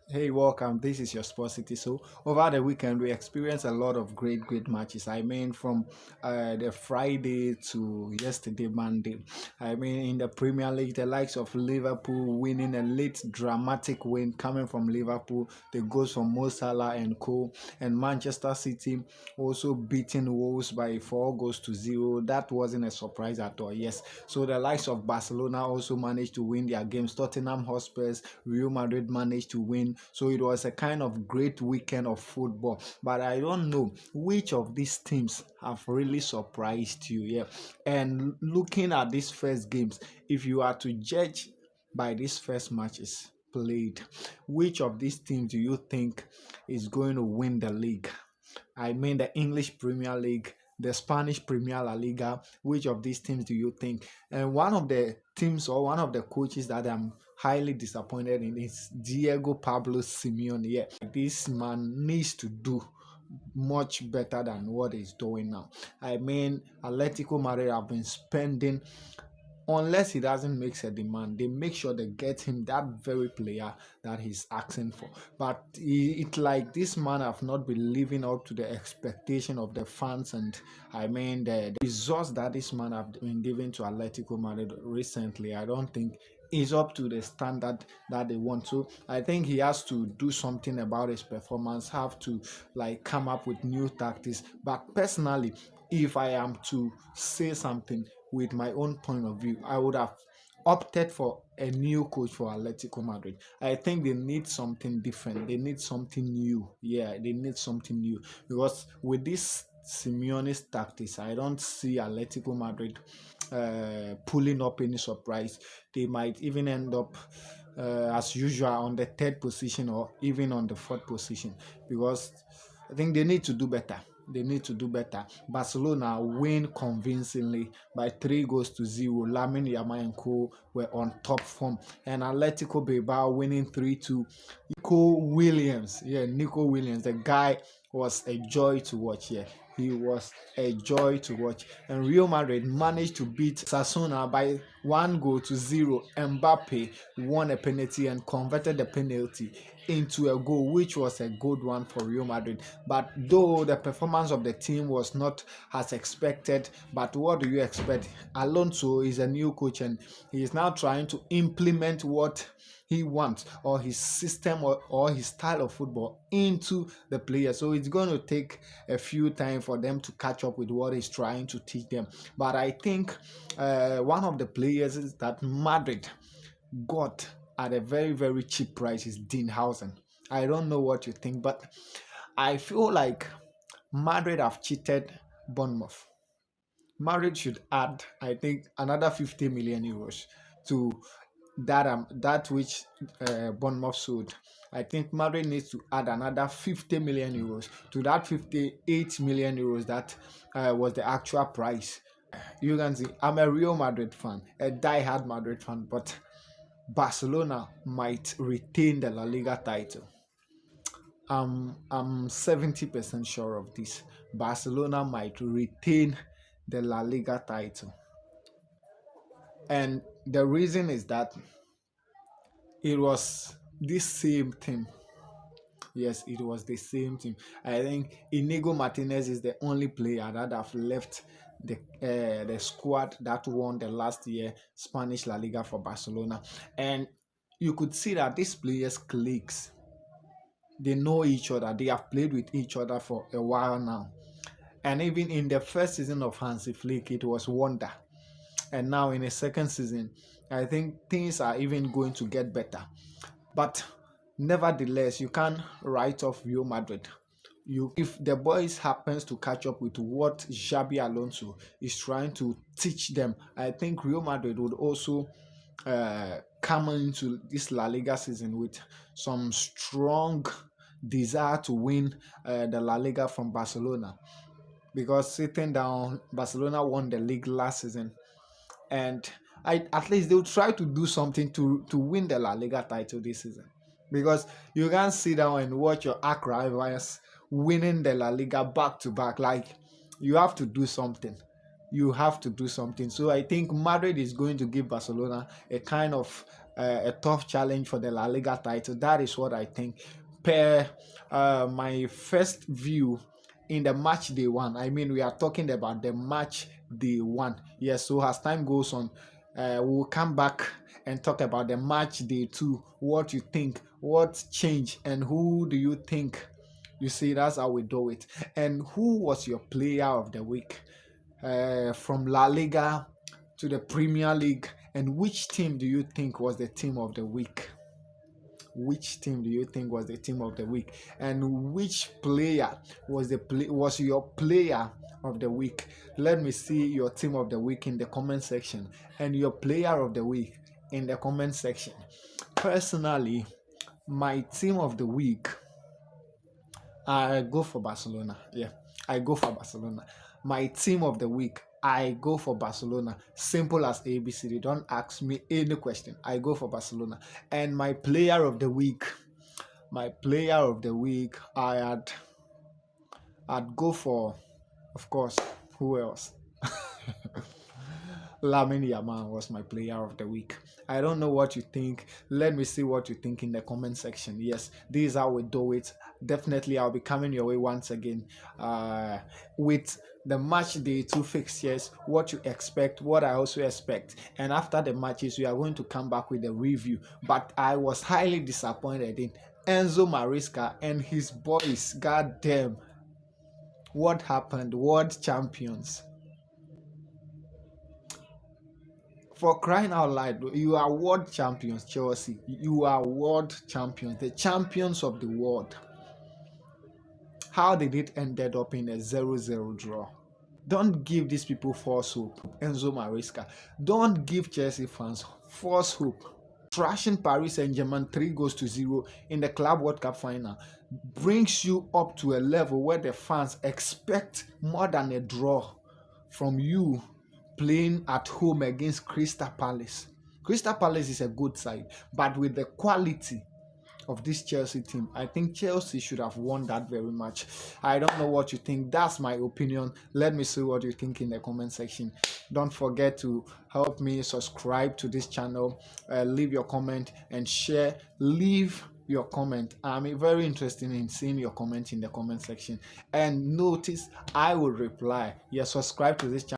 Hey, welcome. This is your Sports City. So, over the weekend, we experienced a lot of great matches. I mean, from the Friday to yesterday, Monday. I mean, in the Premier League, the likes of Liverpool winning a late dramatic win coming from Liverpool, the goals from Mo Salah and Co. And Manchester City also beating Wolves by 4 goals to 0. That wasn't a surprise at all. Yes. So, the likes of Barcelona also managed to win their games. Tottenham Hotspurs, Real Madrid managed to win. So it was a kind of great weekend of football. But I don't know which of these teams have really surprised you. Yeah. And looking at these first games, if you are to judge by these first matches played, which of these teams do you think is going to win the league? I mean the English Premier League, the Spanish Premier La Liga. Which of these teams do you think? And one of the teams or one of the coaches that I'm highly disappointed in is Diego Pablo Simeone. Yeah, this man needs to do much better than what he's doing now. I mean, Atletico Madrid have been spending, unless he doesn't make a demand, they make sure they get him that very player that he's asking for. But it's like this man have not been living up to the expectation of the fans, and I mean the results that this man have been giving to Atletico Madrid recently, I don't think is up to the standard that they want. So I think he has to do something about his performance, have to like come up with new tactics. But personally, if I am to say something with my own point of view, I would have opted for a new coach for Atletico Madrid. I think they need something different. They need something new. Yeah, they need something new because with this Simeone's tactics, I don't see Atletico Madrid pulling up any surprise. They might even end up as usual on the third position or even on the fourth position because I think they need to do better. They need to do better. Barcelona win convincingly by 3 goals to 0. Lamine Yamal and Co were on top form, and Atletico Bilbao winning 3-2. Nico Williams, the guy was a joy to watch. Yeah, he was a joy to watch. And Real Madrid managed to beat Sasuna by 1 goal to 0. MBAPPE won a penalty and converted the penalty into a goal, which was a good one for Real Madrid. But though the performance of the team was not as expected, but what do you expect? Alonso is a new coach and he is now trying to implement what he wants or his system or his style of football into the players. So it's going to take a few time for them to catch up with what he's trying to teach them. But I think one of the players is that Madrid got at a very cheap price is Dean Housen. I don't know what you think, but I feel like Madrid have cheated Bournemouth. Madrid should add, I think, another 50 million euros to that which Bournemouth sold. I think Madrid needs to add another 50 million euros to that 58 million euros that was the actual price. You can see, I'm a Real Madrid fan, a die-hard Madrid fan, but Barcelona might retain the La Liga title. I'm 70% sure of this. Barcelona might retain the La Liga title. And the reason is that it was this same team. Yes, it was the same team. I think Inigo Martinez is the only player that have left the squad that won the last year Spanish La Liga for Barcelona, and you could see that these players cliques. They know each other. They have played with each other for a while now. And even in the first season of Hansi Flick, it was wonder. And now in the second season, I think things are even going to get better. But nevertheless, you can't write off Real Madrid. If the boys happens to catch up with what Xabi Alonso is trying to teach them, I think Real Madrid would also come into this La Liga season with some strong desire to win the La Liga from Barcelona, because sitting down, Barcelona won the league last season, and at least they'll try to do something to win the La Liga title this season, because you can't sit down and watch your arch rivals winning the La Liga back to back. Like, you have to do something. You have to do something. So I think Madrid is going to give Barcelona a kind of a tough challenge for the La Liga title. That is what I think. Per my first view in the match day one, I mean, we are talking about the match day one. Yes, so as time goes on, we'll come back and talk about the match day two. What you think, what changed, and who do you think? You see, that's how we do it. And who was your player of the week? From La Liga to the Premier League, and which team do you think was the team of the week? Which team do you think was the team of the week, and which player was your player of the week? Let me see your team of the week in the comment section and your player of the week in the comment section. Personally, my team of the week, I go for Barcelona. Yeah, I go for Barcelona. My team of the week, I go for Barcelona. Simple as ABCD. Don't ask me any question. I go for Barcelona. And my player of the week, I'd go for, of course, who else? Lamine Yamal was my player of the week. I don't know what you think. Let me see what you think in the comment section. Yes, this is how we do it. Definitely, I'll be coming your way once again with the match day two fixtures, what you expect, what I also expect. And after the matches, we are going to come back with a review. But I was highly disappointed in Enzo Maresca and his boys. God damn. What happened? World champions. For crying out loud, you are world champions, Chelsea. You are world champions, the champions of the world. How did it ended up in a 0-0 draw? Don't give these people false hope. Enzo Maresca. Don't give Chelsea fans false hope. Trashing Paris Saint-Germain 3-0 in the Club World Cup final brings you up to a level where the fans expect more than a draw from you playing at home against Crystal Palace. Crystal Palace is a good side, but with the quality of this Chelsea team, I think Chelsea should have won that very much. I don't know what you think. That's my opinion. Let me see what you think in the comment section. Don't forget to help me subscribe to this channel, leave your comment and share. Leave your comment. I'm very interested in seeing your comment in the comment section, and notice I will reply. Yes, subscribe to this channel.